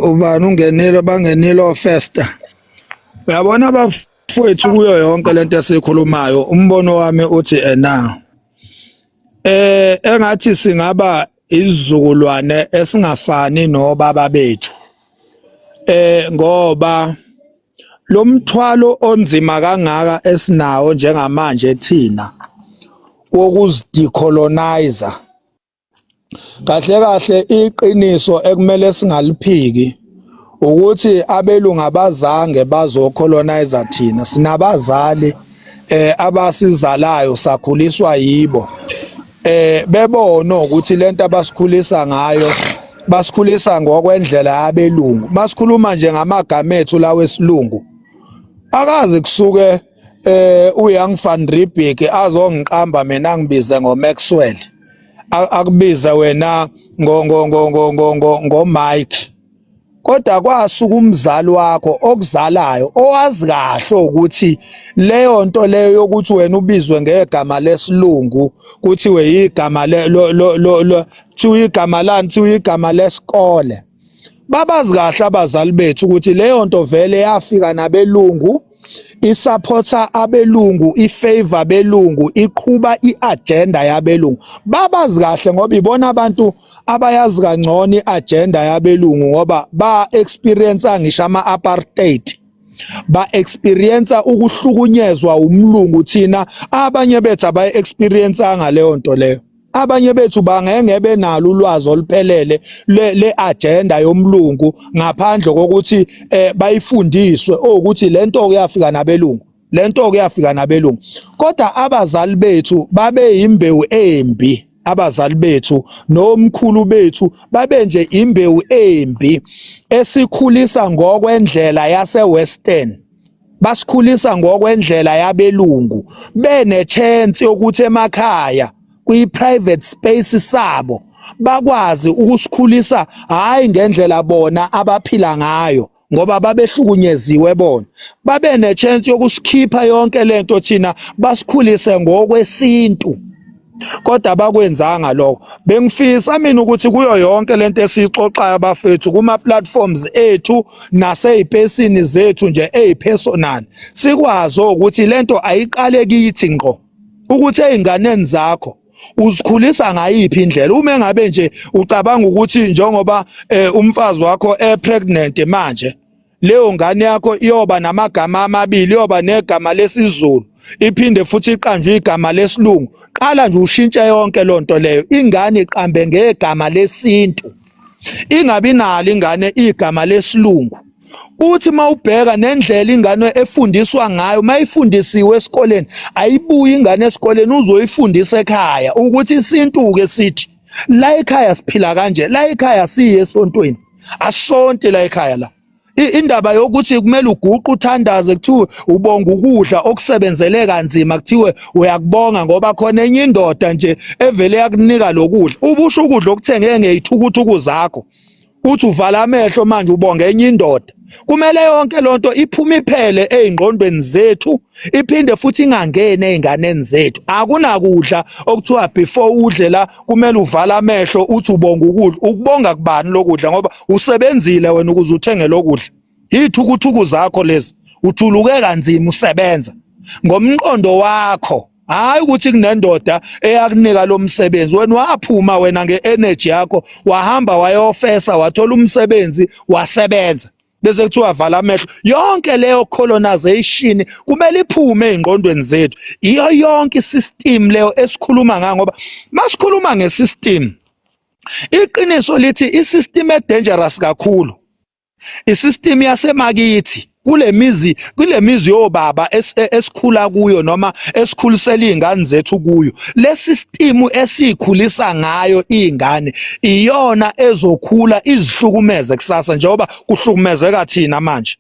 Ubani ungenile bangenile ofesta. Uyabona abafowethu kuyo yonke lento esikhulumayo umbono wami uthi engathi singaba izizukulwane esingafani nobaba bethu. Ngoba lo mthwalo onzima kangaka esinawo njengamanje thina wokuzidecolonizer kahle kahle iqiniso ekumele singaliphiki ukuthi abelungu abazange bazocolonizer thina sinabazali abasizalayo sakhuliswa yibo bebona ukuthi lento abasikhulisa ngayo basikhulisa ngokwendlela yabelungu basikhuluma nje ngamagama ethu lawo esilungu akaze kusuke uYoung van Riebeeck azongiqamba mina ngibize ngoMaxwell akubiza wena ngo Mike kodwa kwasuka umzali wakho okuzalayo owazi kahle ukuthi leyo nto leyo yokuthi wena ubizwe ngegama lesilungu kuthiwe igama igama lani igama lesikole babazi kahle abazali bethu ukuthi leyo nto vele yafika nabelungu isupporta abelungu ifavor belungu iqhuba iagenda yabelungu babazi kahle ngoba ibona abantu abayazi kangcono iagenda yabelungu ngoba ba experience ngisho ama apartheid ba experience ukuhlukunyezwa umlungu thina abanye bethu abayi experience ngaleyo nto leyo abanye bethu bangengebe nalo ulwazi oluphelele le agenda yomlungu ngaphandle kokuthi bayifundiswe ukuthi lento kuyafika nabelungu lento kuyafika nabelungu kodwa abazali bethu babe imbewu embi abazali bethu nomkhulu bethu babe nje imbewu embi esikhulisa ngokwendlela yase western basikhulisa ngokwendlela yabelungu bene chance yokuthi emakhaya kwi-private space sabo bakwazi ukusikhulisa hayi ngendlela bona abaphila ngayo ngoba babehlukunyeziwe bona babe nechance yokusikhipha yonke lento thina basikhulise ngokwesintu kodwa bakwenzanga lokho bengifisa mina ukuthi kuyo yonke lento esixoxayo abafethu kuma platforms ethu naseyipesini zethu nje ezipersonal sikwazi ukuthi lento ayiqale kithi ngqo ukuthi einganeni zakho uzikhulisa ngayiphi indlela uma engabe nje ucabanga ukuthi njengoba umfazi wakho pregnant manje leyo ngane yakho iyoba namagama amabili iyoba negama lesizulu iphinde futhi iqanjwe igama lesilungu qala nje ushintshe yonke lonto leyo ingane iqambe ngegama lesintu ingabi nalo ingane igama lesilungu uthi mawubheka nendlela ingane efundiswa ngayo mayifundisiwe esikoleni ayibuyi ingane esikoleni uzoyifundisa ekhaya ukuthi isintu ke sithi la ekhaya siphila kanje la ekhaya siye esontweni asonte la ekhaya la indaba yokuthi kumele uguqe uthandaze kuthiwe ubonga ukudla okusebenzele kanzima kuthiwe uyakubonga ngoba khona enye indoda nje evele yakunika lokudla ubusho ukudla okuthenge ngezithukuthuku zakho uthi uvala amehlo manje ubonga enye indoda kumele yonke lonto iphuma iphele ezingqondweni zethu iphinde futhi ingangene einganeni zethu akunakudla okuthiwa before udle la kumele uvala amehlo uthi ubonga ukudla ukubonga kubani lokudla ngoba usebenzile wena ukuze uthenge lokudla izithukuthuku zakho lezi uthuluke kanzima usebenza ngomqondo wakho hayi ukuthi kunendoda eyakunika lo msebenzi wena waphuma wena ngeenergy yakho wahamba wayofesa wathola umsebenzi wasebenza bese kuthiwa vala amehlo yonke leyo colonization kumele iphume ezingqondweni zethu iyo yonke isystem leyo esikhuluma ngayo ngoba masikhuluma ngesystem iqiniso lithi isystem edangerous kakhulu isystem yasemakithi kule mizi yobaba esikhula kuyo noma esikhulisela izingane zethu kuyo le system esikhulisa ngayo izingane iyona ezokhula izihlukumeze kusasa njengoba kuhlukumezeka thina manje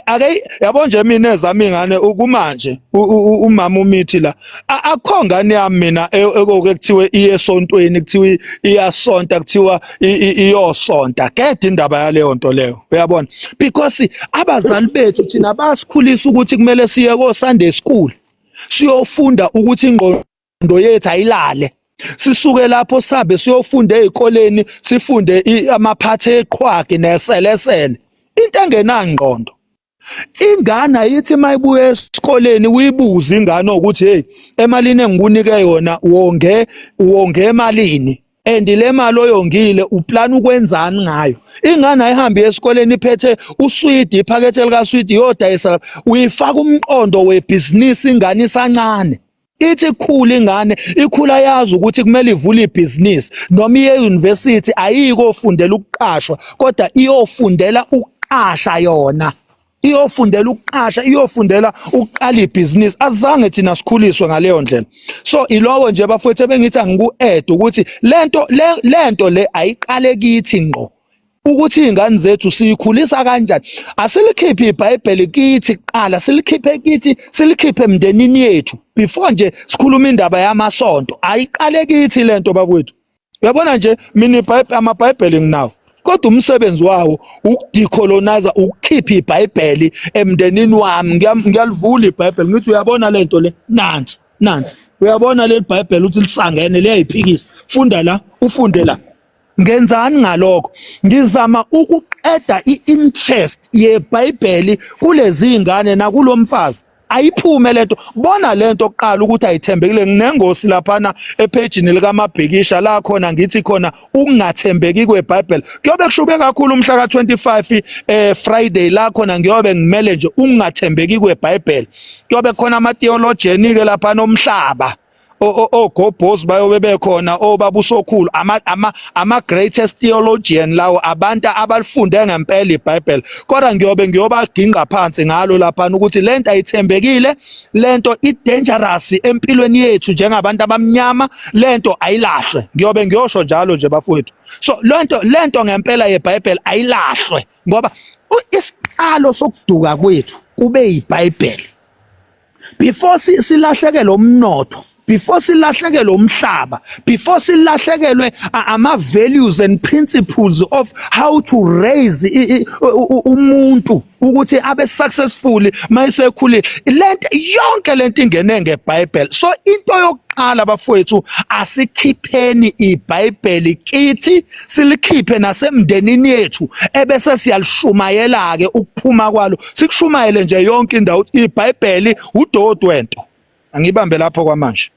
ake yabo nje mina ezami ingane ukumanje umama umithi la akho ngane yami mina ekuthiwe iye esontweni kuthiwa iyasonta kuthiwa iyosonta kede indaba yaleyo nto leyo uyabona because abazali bethu thina basikhulisa ukuthi kumele siye ko Sunday school siyofunda ukuthi ingqondo yethu ayilale sisuke lapho sabe siyofunda ezikoleni sifunde amaphathe eqhwagi neselesele into engenangqondo ingane ayithi mayibuye esikoleni uyibuza ingane ukuthi hey emalini engikunike yona wonge emalini and le mali oyongile uplan ukwenzani ngayo ingane ayihambi esikoleni iphethe usweet iphakethe lika sweet yodayisa uyifaka umqondo webusiness ingane isancane ithi khula ingane ikhula yazi ukuthi kumele ivule ibhizinisi noma iye university ayiko ufundela ukuqashwa kodwa iyofundela uqasha yona iyofundela uqasha iyofundela uqala ibhizinisi azange thina sikhuliswe ngaleyo ndlela so iloko nje bafowethu bengithi angiku-add ukuthi lento le ayiqale kithi ngqo ukuthi izingane zethu siyikhulisa kanjani asilikhiphe iBhayibheli kithi qala silikhiphe kithi silikhiphe emndenini yethu before nje sikhuluma indaba yamasonto ayiqale kithi lento bakwethu uyabona nje mina amaBhayibheli nginawo kodwa umsebenzi wawo ukudecolonize ukukhipha iBhayibheli emndenini wami ngiyalivula iBhayibheli ngithi uyabona lento le nansi uyabona le iBhayibheli uthi lisangene liyayiphikisa funda la ufunde la ngenzani ngalokho ngizama ukuqeda iinterest yeBhayibheli kulezi ingane nakulomfazi ayiphume lento bona lento oqala ukuthi ayithembekile nginengosi laphana ephejini likaMabhikisha la khona ngithi khona ukungathembeki kweBhayibheli kuyobe kushube kakhulu umhla ka25 Friday la khona ngiyobe ngimele nje ukungathembeki kweBhayibheli kuyobe khona ama theologian ke lapha nomhlaba ogobhozi bayobe bekhona obabusokhulu ama greatest theologian lawo abantu abalifunde ngempela iBhayibheli kodwa ngiyobaginqa phansi ngalo lapha ukuthi lento ayithembekile lento idangerous empilweni yethu njengabantu abamnyama lento ayilahlwe ngiyosho njalo nje bafowethu so lento ngempela yeBhayibheli ayilahlwe ngoba isiqalo sokuduka kwethu kube iBhayibheli before silahlekelwe umnotho before silahlekelwe umhlaba before silahlekelwe ama-values and principles of how to raise umuntu ukuthi abe successful mayisekhulile lento yonke lento ingene ngeBhayibheli so into yokuqala bafowethu asikhipheni iBhayibheli kithi silikhiphe nasemndenini yethu ebese siyalishumayela ke ukuphuma kwalo sikushumayele nje yonke indawo iBhayibheli udodwento angibambe lapho kwamanje